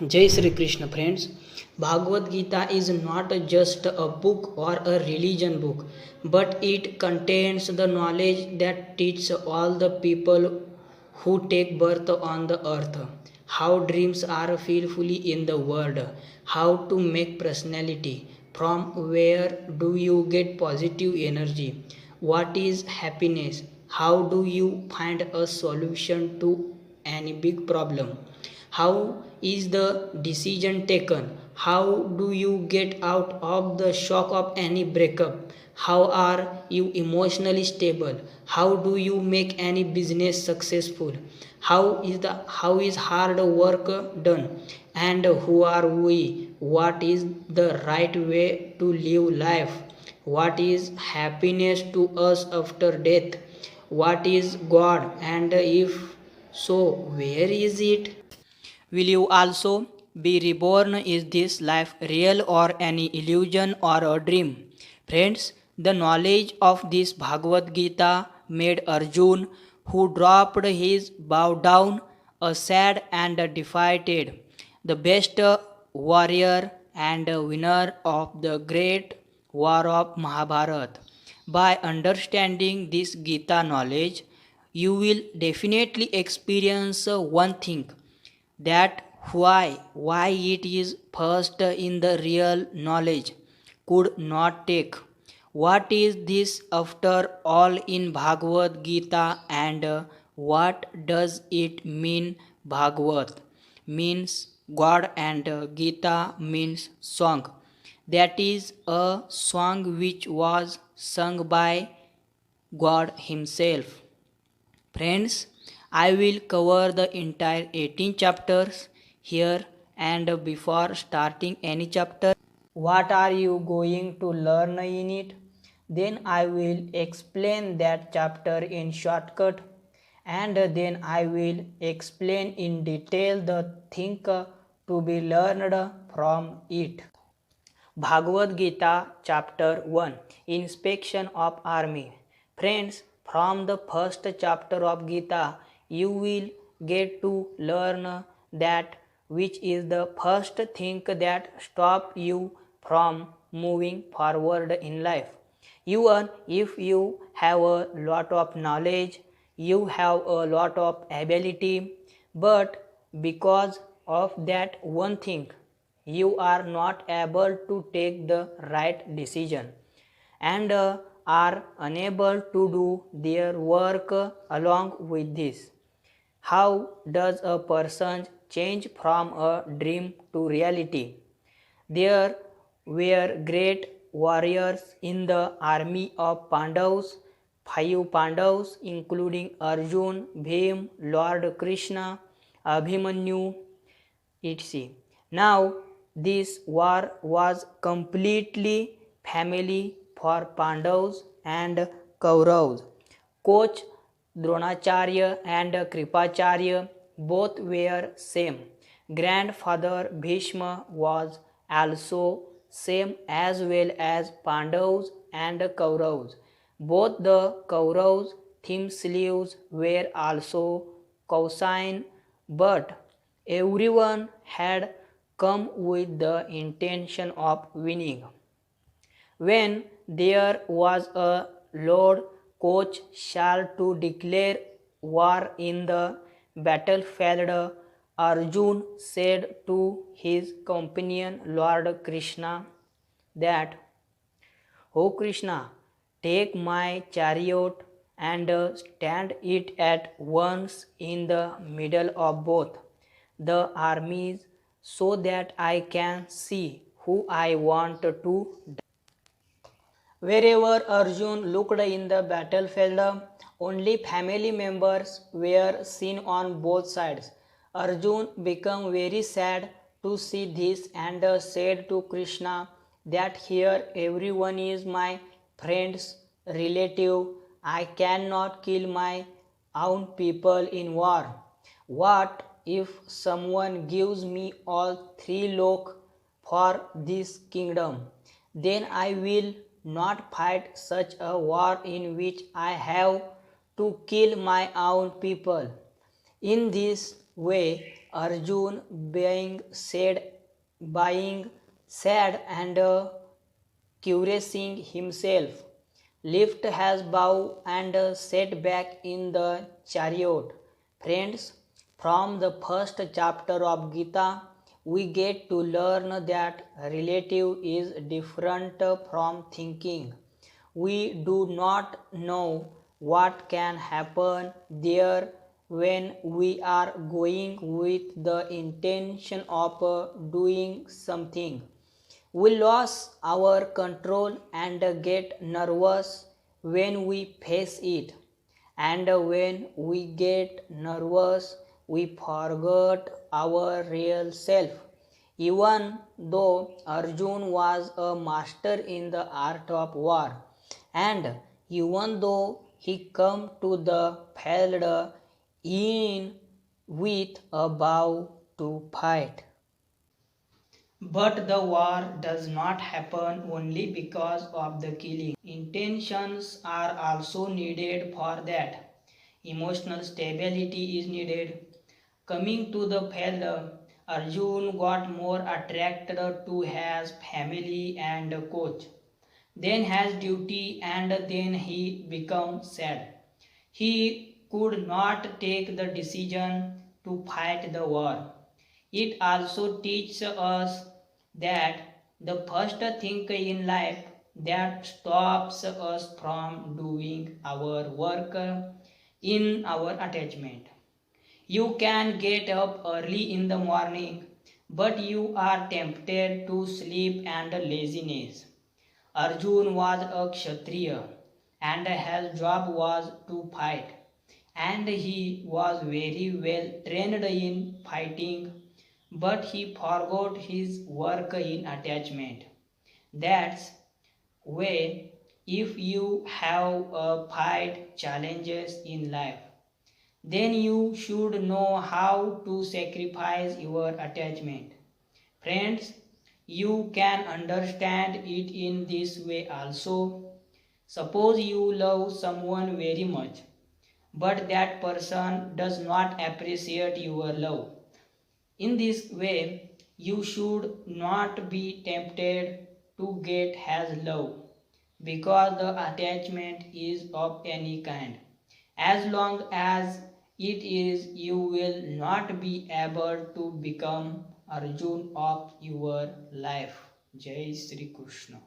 Jai Sri Krishna, friends. Bhagavad Gita is not just a book or a religion book, but it contains the knowledge that teaches all the people who take birth on the earth, how dreams are fully in the world, how to make personality, from where do you get positive energy, what is happiness, how do you find a solution to any big problem, how is the decision taken? How do you get out of the shock of any breakup? How are you emotionally stable? How do you make any business successful? How is hard work done? And who are we? What is the right way to live life? What is happiness to us after death? What is God? And if so, where is it? Will you also be reborn? Is this life real or any illusion or a dream? Friends, the knowledge of this Bhagavad Gita made Arjun, who dropped his bow down, a sad and defeated, the best warrior and winner of the great war of Mahabharata. By understanding this Gita knowledge, you will definitely experience one thing, that why it is first in the real knowledge could not take. What is this after all in Bhagavad Gita, and what does it mean? Bhagavat means God, and Gita means song. That is a song which was sung by God himself. Friends, I will cover the entire 18 chapters here, and before starting any chapter, what are you going to learn in it? Then I will explain that chapter in shortcut, and then I will explain in detail the thing to be learned from it. Bhagavad Gita Chapter 1, Inspection of Army. Friends, from the first chapter of Gita, you will get to learn that which is the first thing that stop you from moving forward in life. Even if you have a lot of knowledge, you have a lot of ability, but because of that one thing, you are not able to take the right decision, and are unable to do their work along with this. How does a person change from a dream to reality? There were great warriors in the army of Pandavas, 5 Pandavas, including Arjun, Bhim, Lord Krishna, Abhimanyu, etc. Now, this war was completely family for Pandavas and Kauravas. Coach Dronacharya and Kripacharya both were same. Grandfather Bhishma was also same, as well as Pandavas and Kauravas. Both the Kauravas' theme sleeves were also cosine, but everyone had come with the intention of winning. When there was a Lord coach shall to declare war in the battlefield, Arjun said to his companion Lord Krishna that, O Krishna, take my chariot and stand it at once in the middle of both the armies, so that I can see who I want to. Wherever Arjun looked in the battlefield, only family members were seen on both sides. Arjun became very sad to see this, and said to Krishna that here everyone is my friend's relative. I cannot kill my own people in war. What if someone gives me all 3 loks for this kingdom? Then I will not fight such a war in which I have to kill my own people. In this way, Arjun being sad and cursing himself, lift has bow and set back in the chariot. Friends, from the first chapter of Gita, we get to learn that relative is different from thinking. We do not know what can happen there when we are going with the intention of doing something. We lose our control and get nervous when we face it. And when we get nervous, we forget our real self. Even though Arjun was a master in the art of war, and even though he came to the field in with a bow to fight. But the war does not happen only because of the killing. Intentions are also needed for that. Emotional stability is needed. Coming to the field, Arjun got more attracted to his family and coach. Then his duty and then he became sad. He could not take the decision to fight the war. It also teaches us that the first thing in life that stops us from doing our work in our attachment. You can get up early in the morning, but you are tempted to sleep and laziness. Arjun was a Kshatriya and his job was to fight, and he was very well trained in fighting, but he forgot his work in attachment. That's way if you have a fight challenges in life, then you should know how to sacrifice your attachment. Friends, you can understand it in this way also. Suppose you love someone very much, but that person does not appreciate your love. In this way, you should not be tempted to get his love, because the attachment is of any kind. As long as it is, you will not be able to become Arjun of your life. Jai Sri Krishna.